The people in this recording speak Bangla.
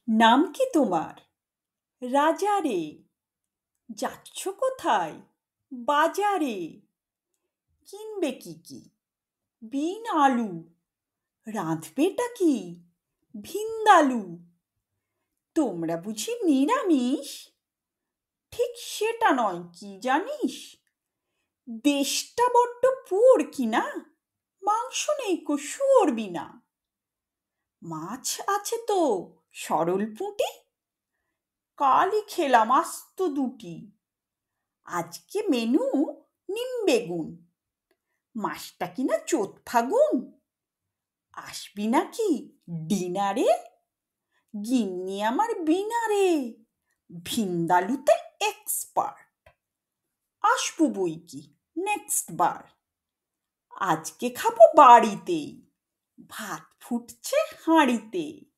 নাম কি তোমার? রাজা রে। যাচ্ছ কোথায়? বাজারে। কিনবে কি কি? বিন আলু। রাঁধবেটা কি? ভিন্দালু। তোমরা বুঝি নিরামিষ? ঠিক সেটা নয়, কি জানিস? দেশটা বড্ড পুয়োর কিনা, মাংস নেই কো শুয়োর বিনা। মাছ আছে তো, সরল পুঁটি। কালই খেলাম আস্ত দুটি। আজকে মেনু নিম বেগুন। মাসটা কিনা চোত ফাগুন। আসবি নাকি ডিনারে? গিন্নি আমার বিনারে ভিন্দালুতে এক্সপার্ট। আসবো বই কি নেক্সট বার। আজকে খাবো বাড়িতেই, ভাত ফুটছে হাঁড়িতে।